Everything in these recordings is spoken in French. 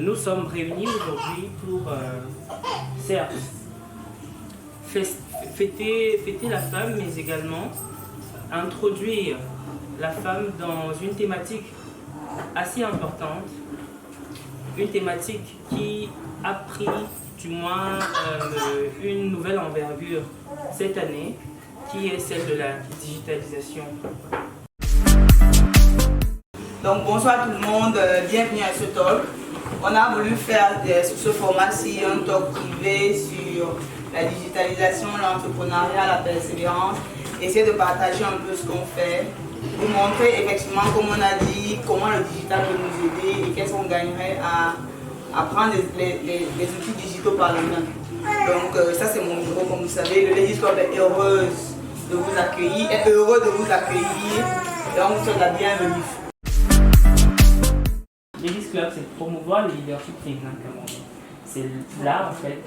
Nous sommes réunis aujourd'hui pour, certes, fêter la femme, mais également introduire la femme dans une thématique assez importante, une thématique qui a pris du moins une nouvelle envergure cette année, qui est celle de la digitalisation. Donc bonsoir tout le monde, bienvenue à ce talk. On a voulu faire sur ce format-ci un talk privé sur la digitalisation, l'entrepreneuriat, la persévérance, essayer de partager un peu ce qu'on fait, vous montrer effectivement, comme on a dit, comment le digital peut nous aider et qu'est-ce qu'on gagnerait à prendre les outils digitaux par la main. Donc ça c'est mon bureau, comme vous savez. Le Ladies Club est heureux de vous accueillir et on vous souhaite la bienvenue. Ladies Club, c'est de promouvoir le leadership féminin camerounais. C'est là, en fait,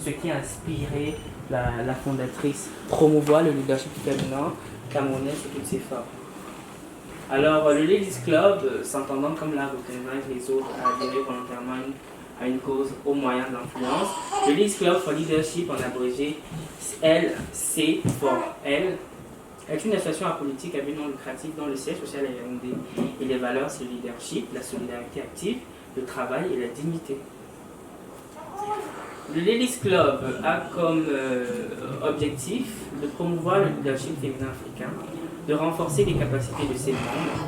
ce qui a inspiré la fondatrice, promouvoir le leadership féminin camerounais sur toutes ses formes. Alors, le Ladies Club, s'entendant comme la reconnaître les autres à adhérer volontairement à une cause au moyen de l'influence, le Ladies Club for Leadership, en abrégé LC for L, est une association apolitique à but non lucratif dont le siège social est Yaoundé et les valeurs c'est le leadership, la solidarité active, le travail et la dignité. Le Ladies Club a comme objectif de promouvoir le leadership féminin africain, de renforcer les capacités de ses membres,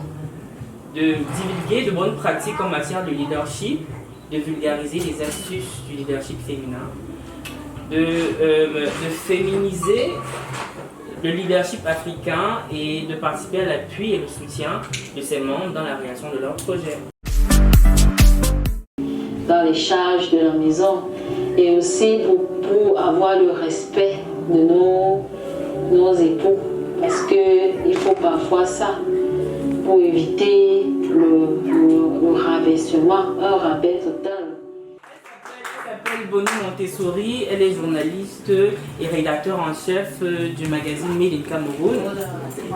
de divulguer de bonnes pratiques en matière de leadership, de vulgariser les astuces du leadership féminin, de féminiser le leadership africain et de participer à l'appui et le soutien de ses membres dans la réalisation de leurs projets. Dans les charges de la maison et aussi pour avoir le respect de nos époux, parce qu'il faut parfois ça pour éviter le rabaissement, un rabais total. Elle s'appelle Boni Montessori, elle est journaliste et rédacteur en chef du magazine Made in Cameroun.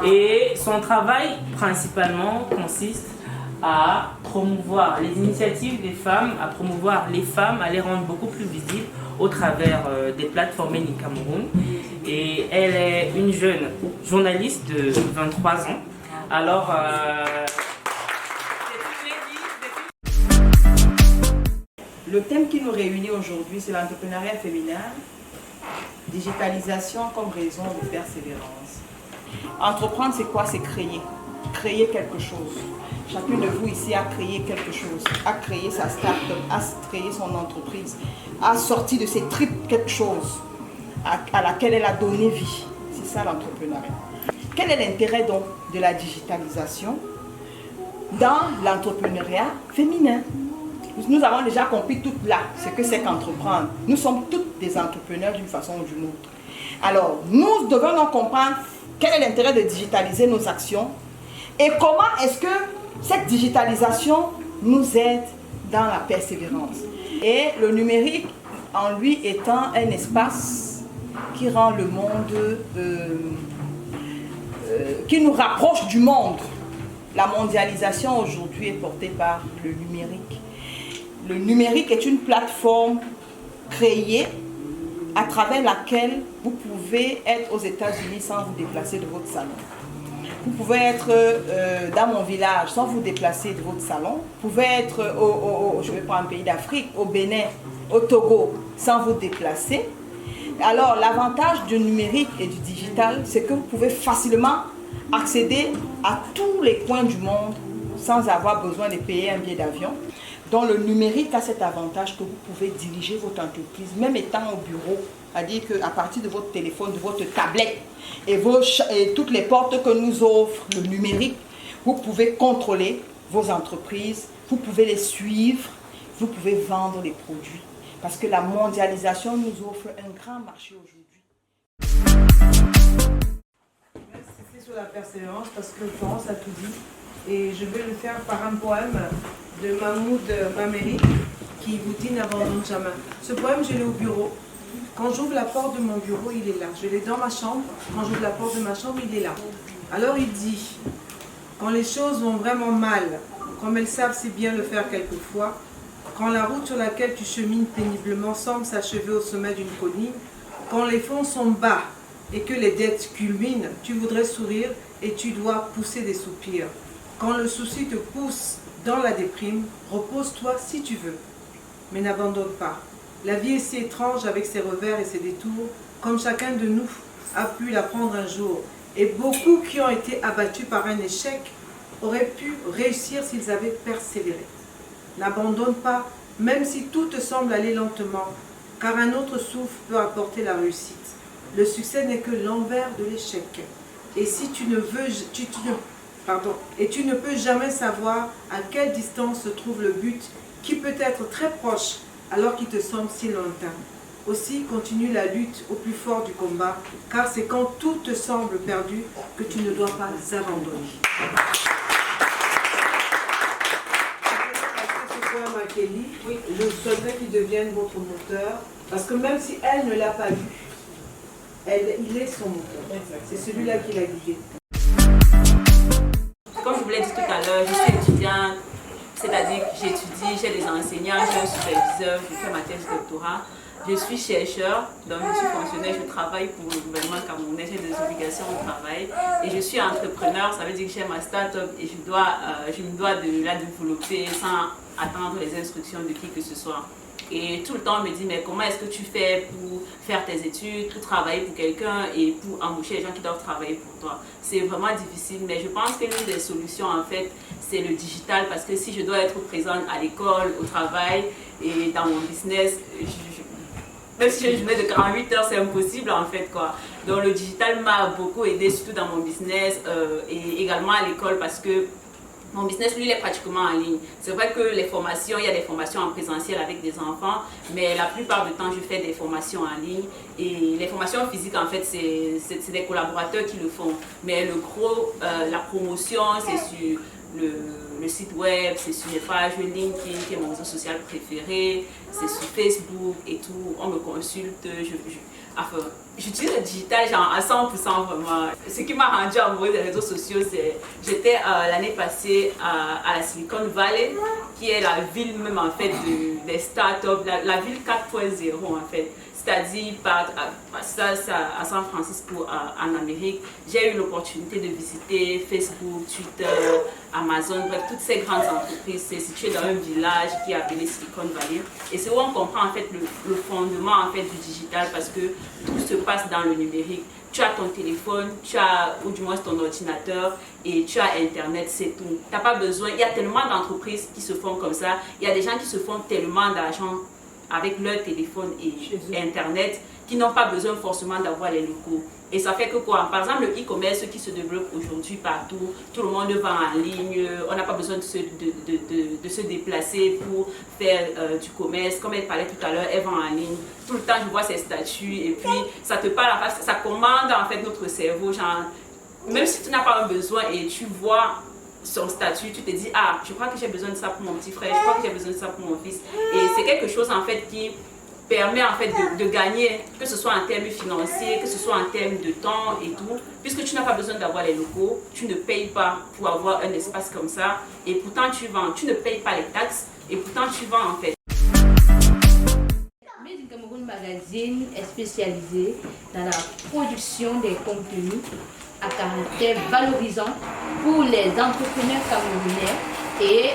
Et son travail principalement consiste à promouvoir les initiatives des femmes, à promouvoir les femmes, à les rendre beaucoup plus visibles au travers des plateformes Made in Cameroun. Et elle est une jeune journaliste de 23 ans. Alors, Le thème qui nous réunit aujourd'hui, c'est l'entrepreneuriat féminin, digitalisation comme raison de persévérance. Entreprendre, c'est quoi? C'est créer. Créer quelque chose. Chacune de vous ici a créé quelque chose, a créé sa start-up, a créé son entreprise, a sorti de ses tripes quelque chose à laquelle elle a donné vie. C'est ça l'entrepreneuriat. Quel est l'intérêt donc de la digitalisation dans l'entrepreneuriat féminin? Nous avons déjà compris tout là, ce que c'est qu'entreprendre. Nous sommes toutes des entrepreneurs d'une façon ou d'une autre. Alors, nous devons donc comprendre quel est l'intérêt de digitaliser nos actions et comment est-ce que cette digitalisation nous aide dans la persévérance. Et le numérique, en lui étant un espace qui rend le monde, qui nous rapproche du monde. La mondialisation aujourd'hui est portée par le numérique. Le numérique est une plateforme créée à travers laquelle vous pouvez être aux États-Unis sans vous déplacer de votre salon. Vous pouvez être dans mon village sans vous déplacer de votre salon. Vous pouvez être, je vais prendre un pays d'Afrique, au Bénin, au Togo, sans vous déplacer. Alors, l'avantage du numérique et du digital, c'est que vous pouvez facilement accéder à tous les coins du monde sans avoir besoin de payer un billet d'avion. Donc le numérique a cet avantage que vous pouvez diriger votre entreprise, même étant au bureau. C'est-à-dire qu'à partir de votre téléphone, de votre tablette et toutes les portes que nous offre le numérique, vous pouvez contrôler vos entreprises, vous pouvez les suivre, vous pouvez vendre les produits. Parce que la mondialisation nous offre un grand marché aujourd'hui. C'est sur la persévérance parce que Florence a tout dit. Et je vais le faire par un poème de Mahmoud Mameri qui vous dit n'abandonne jamais. Ce poème, je l'ai au bureau. Quand j'ouvre la porte de mon bureau, il est là. Je l'ai dans ma chambre. Quand j'ouvre la porte de ma chambre, il est là. Alors il dit, quand les choses vont vraiment mal, comme elles savent si bien le faire quelquefois, quand la route sur laquelle tu chemines péniblement semble s'achever au sommet d'une colline, quand les fonds sont bas et que les dettes culminent, tu voudrais sourire et tu dois pousser des soupirs. Quand le souci te pousse dans la déprime, repose-toi si tu veux, mais n'abandonne pas. La vie est si étrange avec ses revers et ses détours, comme chacun de nous a pu l'apprendre un jour. Et beaucoup qui ont été abattus par un échec auraient pu réussir s'ils avaient persévéré. N'abandonne pas, même si tout te semble aller lentement, car un autre souffle peut apporter la réussite. Le succès n'est que l'envers de l'échec. Et si tu ne veux, tu ne peux jamais savoir à quelle distance se trouve le but, qui peut être très proche alors qu'il te semble si lointain. Aussi, continue la lutte au plus fort du combat, car c'est quand tout te semble perdu que tu ne dois pas abandonner. Ce poème à Kelly, je souhaiterais qu'il devienne votre moteur, parce que même si elle ne l'a pas lu, il est son moteur. C'est celui-là qui l'a guidé. Comme je vous l'ai dit tout à l'heure, je suis étudiante, c'est-à-dire que j'étudie, j'ai des enseignants, j'ai un superviseur, je fais ma thèse de doctorat. Je suis chercheur, donc je suis fonctionnaire, je travaille pour le gouvernement camerounais, j'ai des obligations au travail. Et je suis entrepreneur, ça veut dire que j'ai ma start-up et je me dois de la développer sans attendre les instructions de qui que ce soit. Et tout le temps, on me dit, mais comment est-ce que tu fais pour faire tes études, pour travailler pour quelqu'un et pour embaucher les gens qui doivent travailler pour toi? C'est vraiment difficile, mais je pense que l'une des solutions, en fait, c'est le digital, parce que si je dois être présente à l'école, au travail et dans mon business, même si je mets de 48 heures, c'est impossible, en fait, quoi. Donc, le digital m'a beaucoup aidé, surtout dans mon business et également à l'école, parce que mon business, lui, il est pratiquement en ligne. C'est vrai que les formations, il y a des formations en présentiel avec des enfants, mais la plupart du temps, je fais des formations en ligne. Et les formations physiques, en fait, c'est des collaborateurs qui le font. Mais le gros, la promotion, c'est sur le site web, c'est sur les pages LinkedIn, qui est mon réseau social préféré, c'est sur Facebook et tout. On me consulte, j'utilise le digital genre à 100% vraiment. Ce qui m'a rendu amoureuse des réseaux sociaux, c'est j'étais l'année passée à la Silicon Valley, qui est la ville même en fait des startups, la ville 4.0 en fait. C'est-à-dire à San Francisco, en Amérique, j'ai eu l'opportunité de visiter Facebook, Twitter, Amazon, bref, toutes ces grandes entreprises. C'est situé dans un village qui est appelé Silicon Valley. Et c'est où on comprend en fait le fondement en fait du digital, parce que tout se passe dans le numérique. Tu as ton téléphone, ou du moins ton ordinateur, et tu as Internet, c'est tout. Tu n'as pas besoin, il y a tellement d'entreprises qui se font comme ça, il y a des gens qui se font tellement d'argent avec leur téléphone et Internet, qui n'ont pas besoin forcément d'avoir les locaux. Et ça fait que quoi? Par exemple, le e-commerce qui se développe aujourd'hui partout, tout le monde vend en ligne, on n'a pas besoin de se déplacer pour faire du commerce. Comme elle parlait tout à l'heure, elle vend en ligne. Tout le temps, je vois ses statuts et puis ça te parle, ça commande en fait notre cerveau. Genre, même si tu n'as pas un besoin et tu vois son statut, tu te dis, ah, je crois que j'ai besoin de ça pour mon petit frère, je crois que j'ai besoin de ça pour mon fils. Et c'est quelque chose en fait qui permet en fait de gagner, que ce soit en termes financiers, que ce soit en termes de temps et tout, puisque tu n'as pas besoin d'avoir les locaux, tu ne payes pas pour avoir un espace comme ça, et pourtant tu vends, tu ne payes pas les taxes, et pourtant tu vends en fait. Made in Cameroun Magazine est spécialisé dans la production des contenus à caractère valorisant pour les entrepreneurs camerounais et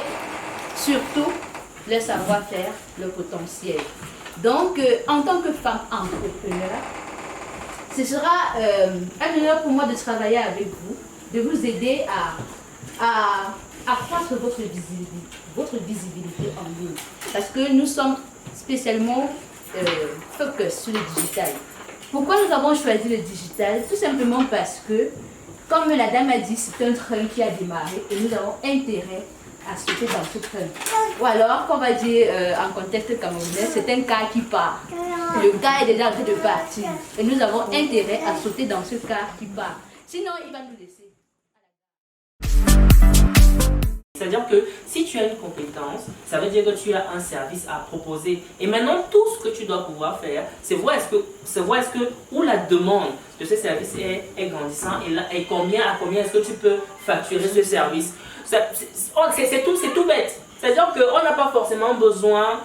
surtout le savoir-faire, le potentiel. Donc, en tant que femme entrepreneur, ce sera un honneur pour moi de travailler avec vous, de vous aider à accroître votre visibilité en ligne. Parce que nous sommes spécialement focus sur le digital. Pourquoi nous avons choisi le digital? Tout simplement parce que, comme la dame a dit, c'est un train qui a démarré et nous avons intérêt à sauter dans ce train. Ou alors, qu'on va dire en contexte camerounais, c'est un car qui part. Le car est déjà en train de partir et nous avons intérêt à sauter dans ce car qui part. Sinon, il va nous laisser. C'est-à-dire que si tu as une compétence, ça veut dire que tu as un service à proposer. Et maintenant, tout ce que tu dois pouvoir faire, c'est voir est-ce que où la demande de ce service est grandissant et à combien est-ce que tu peux facturer ce service. C'est tout bête. C'est-à-dire qu'on n'a pas forcément besoin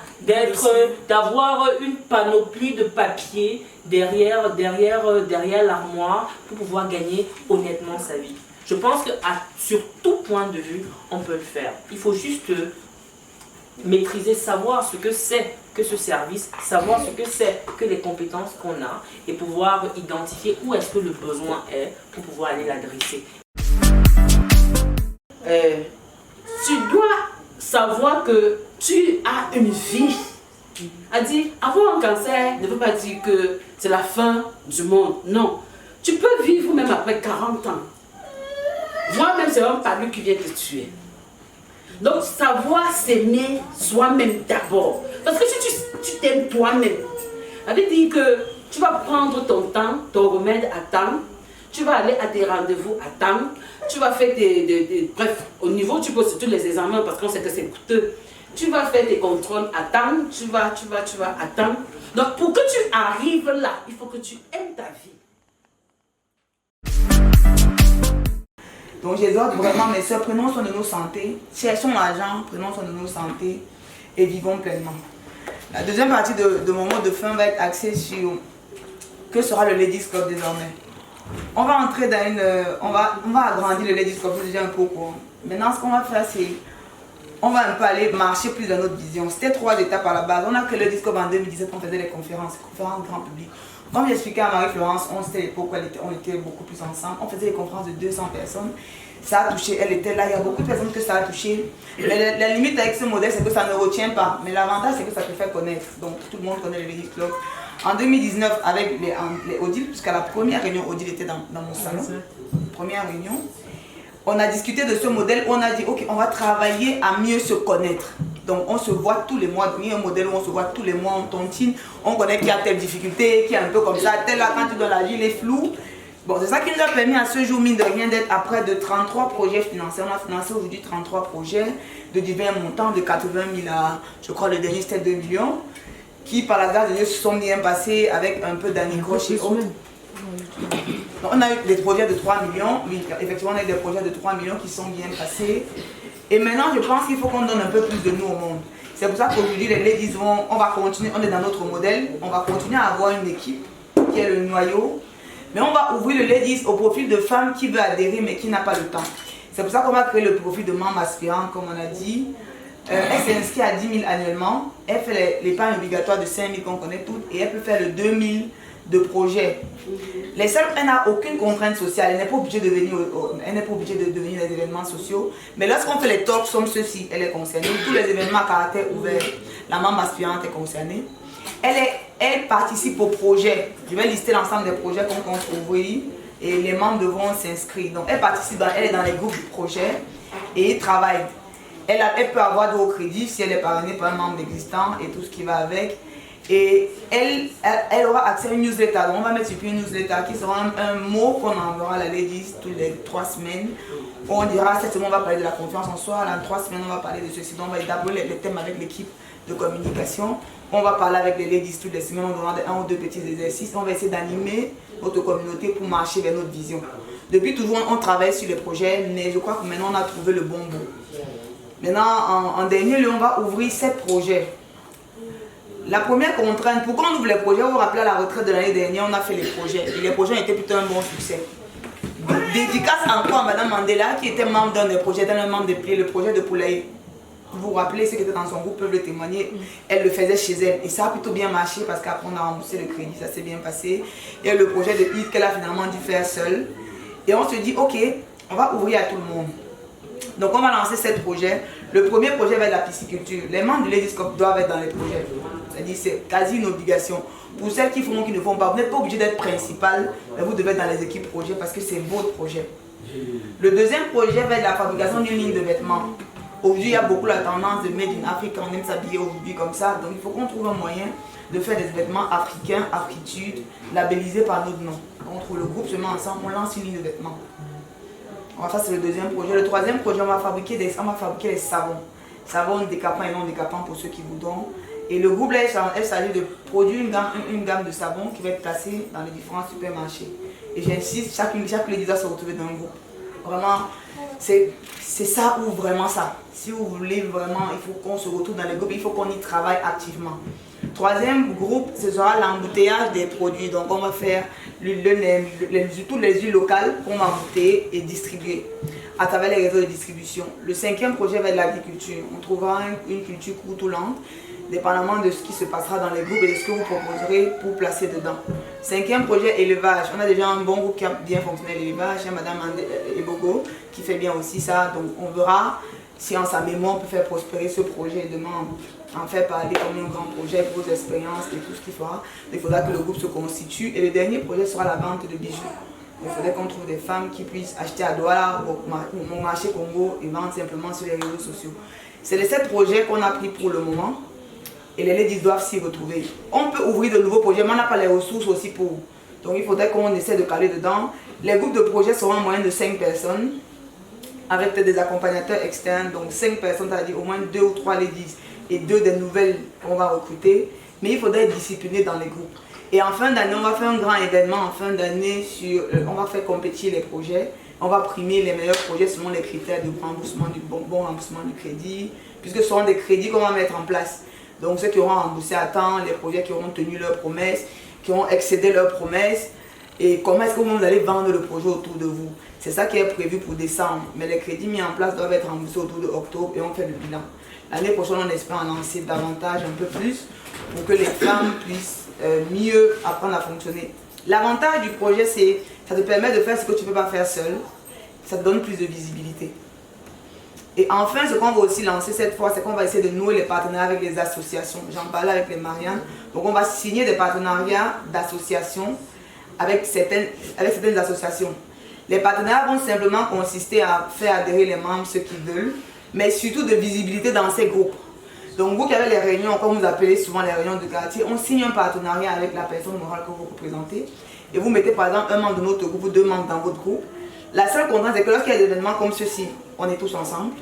d'avoir une panoplie de papier derrière l'armoire pour pouvoir gagner honnêtement sa vie. Je pense que sur tout point de vue, on peut le faire. Il faut juste maîtriser, savoir ce que c'est que ce service, savoir ce que c'est que les compétences qu'on a et pouvoir identifier où est-ce que le besoin est pour pouvoir aller l'adresser. Tu dois savoir que tu as une vie. Avoir un cancer ne veut pas dire que c'est la fin du monde. Non. Tu peux vivre même après 40 ans. Moi-même, c'est un palu qui vient te tuer. Donc, savoir s'aimer soi-même d'abord. Parce que si tu t'aimes toi-même, ça veut dire que tu vas prendre ton temps, ton remède à temps, tu vas aller à tes rendez-vous à temps, tu vas faire bref, au niveau, tu poses tous les examens parce qu'on sait que c'est coûteux. Tu vas faire tes contrôles à temps, tu vas à temps. Donc, pour que tu arrives là, il faut que tu aimes ta vie. Donc j'exhorte vraiment mes soeurs, prenons soin de nos santé, cherchons l'argent, prenons soin de nos santé et vivons pleinement. La deuxième partie de mon mot de fin va être axée sur que sera le Ladies Club désormais. On va entrer dans on va agrandir le Ladies Club, c'est déjà un peu court. Maintenant ce qu'on va faire c'est, on va un peu aller marcher plus dans notre vision. C'était 3 étapes à la base. On a créé le Ladies Club en 2017, on faisait les conférences grand public. Comme j'expliquais à Marie-Florence, c'était l'époque où on était beaucoup plus ensemble. On faisait des conférences de 200 personnes. Ça a touché, elle était là, il y a beaucoup de personnes que ça a touché. Mais la limite avec ce modèle, c'est que ça ne retient pas. Mais l'avantage, c'est que ça te fait connaître. Donc tout le monde connaît le Ladies Club. En 2019, avec les Odile, puisqu'à la première réunion, Odile était dans mon salon. Première réunion. On a discuté de ce modèle, on a dit, ok, on va travailler à mieux se connaître. Donc on se voit tous les mois, il y a un modèle où on se voit tous les mois, on tontine, on connaît qu'il y a telle difficulté, qui est un peu comme ça, tel là, quand tu dois l'agir, il est flou. Bon, c'est ça qui nous a permis à ce jour, mine de rien, d'être à près de 33 projets financés. On a financé aujourd'hui 33 projets de divers montants, de 80 000 à, je crois, le dernier c'était 2 millions, qui par la grâce de Dieu se sont bien passés avec un peu d'anicroche et autres. Donc, on a eu des projets de 3 millions, oui, effectivement on a eu des projets de 3 millions qui sont bien passés. Et maintenant je pense qu'il faut qu'on donne un peu plus de nous au monde. C'est pour ça qu'aujourd'hui les ladies on va continuer, on est dans notre modèle, on va continuer à avoir une équipe qui est le noyau. Mais on va ouvrir le ladies au profil de femmes qui veut adhérer mais qui n'a pas le temps. C'est pour ça qu'on va créer le profil de membre aspirant comme on a dit. Elle s'inscrit à 10 000 annuellement, elle fait l'épargne obligatoire de 5 000 qu'on connaît toutes et elle peut faire le 2 000 de projets. Les seules, elle n'a aucune contrainte sociale, elle n'est pas obligée de venir, à des événements sociaux. Mais lorsqu'on fait les talks comme ceux-ci, elle est concernée. Tous les événements à caractère ouvert, la membre aspirante est concernée. Elle participe au projet. Je vais lister l'ensemble des projets qu'on compte ouvrir et les membres devront s'inscrire. Donc elle participe, elle est dans les groupes du projet et elle travaille. Elle peut avoir de hauts crédits si elle est parrainée par un membre existant et tout ce qui va avec. Et elle aura accès à une newsletter. Donc on va mettre sur pied une newsletter qui sera un mot qu'on enverra à la ladies toutes les 3 semaines. On dira cette semaine on va parler de la confiance en soi, dans 3 semaines on va parler de ceci. Donc on va établir les thèmes avec l'équipe de communication. On va parler avec les ladies toutes les semaines, on demande 1 ou 2 petits exercices. On va essayer d'animer notre communauté pour marcher vers notre vision. Depuis toujours on travaille sur les projets, mais je crois que maintenant on a trouvé le bon bout. Maintenant en dernier lieu on va ouvrir 7 projets. La première contrainte, pourquoi on ouvre les projets, vous vous rappelez à la retraite de l'année dernière, on a fait les projets. Et les projets étaient plutôt un bon succès. Dédicace encore à Mme Mandela, qui était membre d'un des projets, d'un membre de Plié, le projet de Poulailler. Vous vous rappelez, ceux qui étaient dans son groupe peuvent le témoigner. Elle le faisait chez elle. Et ça a plutôt bien marché parce qu'après on a remboursé le crédit, ça s'est bien passé. Et le projet de HIT qu'elle a finalement dû faire seule. Et on se dit, ok, on va ouvrir à tout le monde. Donc on va lancer 7 projets. Le premier projet va être la pisciculture. Les membres de Ladies Cup doivent être dans les projets. C'est-à-dire c'est quasi une obligation. Pour celles qui font ou qui ne font pas, vous n'êtes pas obligé d'être principal, mais vous devez être dans les équipes projets parce que c'est votre projet. Le deuxième projet va être la fabrication d'une ligne de vêtements. Aujourd'hui, il y a beaucoup la tendance de Made in Africa, on aime s'habiller aujourd'hui comme ça. Donc il faut qu'on trouve un moyen de faire des vêtements africains, Afritude, labellisés par notre nom. On trouve le groupe, se met ensemble, on lance une ligne de vêtements. Ça c'est le deuxième projet. Le troisième projet, on va fabriquer les savons. Savons décapants et non décapants pour ceux qui voudront. Et le groupe là, il s'agit de produire une gamme de savons qui va être placée dans les différents supermarchés. Et j'insiste, chaque lady doit se retrouver dans un groupe. Vraiment, c'est ça ou vraiment ça. Si vous voulez vraiment, il faut qu'on se retrouve dans les groupes, il faut qu'on y travaille activement. Troisième groupe, ce sera l'embouteillage des produits. Donc on va faire toutes les huiles locales qu'on va embouteiller et distribuer à travers les réseaux de distribution. Le cinquième projet va être l'agriculture. On trouvera une culture courte ou lente, dépendamment de ce qui se passera dans les groupes et de ce que vous proposerez pour placer dedans. Cinquième projet, élevage. On a déjà un bon groupe qui a bien fonctionné l'élevage. Il y a Madame Ebogo qui fait bien aussi ça. Donc on verra si en sa mémoire on peut faire prospérer ce projet et demain en faire parler comme un grand projet pour vos expériences et tout ce qu'il fera. Il faudra que le groupe se constitue. Et le dernier projet sera la vente de bijoux. Il faudrait qu'on trouve des femmes qui puissent acheter à Douala ou au marché Congo et vendre simplement sur les réseaux sociaux. C'est les 7 projets qu'on a pris pour le moment. Et les ladies doivent s'y retrouver. On peut ouvrir de nouveaux projets, mais on n'a pas les ressources aussi pour. Donc il faudrait qu'on essaie de caler dedans. Les groupes de projets seront en moyenne de 5 personnes, avec peut-être des accompagnateurs externes. Donc 5 personnes, c'est-à-dire au moins 2 ou 3 ladies et 2 des nouvelles qu'on va recruter. Mais il faudrait être discipliné dans les groupes. Et en fin d'année, on va faire un grand événement en fin d'année sur. On va faire compétir les projets. On va primer les meilleurs projets selon les critères de remboursement du bon remboursement du crédit, puisque ce seront des crédits qu'on va mettre en place. Donc ceux qui auront remboursé à temps, les projets qui auront tenu leurs promesses, qui auront excédé leurs promesses, et comment est-ce que vous allez vendre le projet autour de vous. C'est ça qui est prévu pour décembre, mais les crédits mis en place doivent être remboursés autour de octobre et on fait le bilan. L'année prochaine, on espère en lancer davantage, un peu plus, pour que les femmes puissent mieux apprendre à fonctionner. L'avantage du projet, c'est ça te permet de faire ce que tu ne peux pas faire seul, ça te donne plus de visibilité. Et enfin, ce qu'on va aussi lancer cette fois, c'est qu'on va essayer de nouer les partenariats avec les associations. J'en parlais avec les Marianne. Donc on va signer des partenariats d'associations avec certaines associations. Les partenariats vont simplement consister à faire adhérer les membres, ceux qui veulent, mais surtout de visibilité dans ces groupes. Donc vous qui avez les réunions, comme vous appelez souvent les réunions de quartier, on signe un partenariat avec la personne morale que vous représentez. Et vous mettez par exemple un membre de notre groupe ou 2 membres dans votre groupe. La seule contrainte, c'est que lorsqu'il y a des événements comme ceci, on est tous ensemble.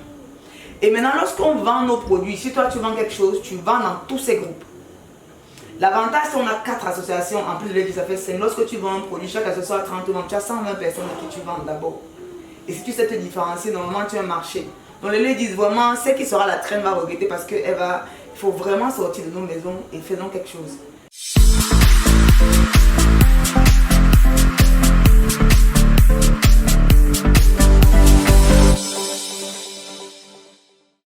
Et maintenant, lorsqu'on vend nos produits, si toi tu vends quelque chose, tu vends dans tous ces groupes. L'avantage, c'est qu'on a 4 associations, en plus de l'église, ça fait 5. Lorsque tu vends un produit, chaque association a 30 membres, tu as 120 personnes à qui tu vends d'abord. Et si tu sais te différencier, normalement tu as un marché. Donc les ladies, vraiment, celle qui sera la traîne va regretter parce qu'il faut vraiment sortir de nos maisons et faisons quelque chose.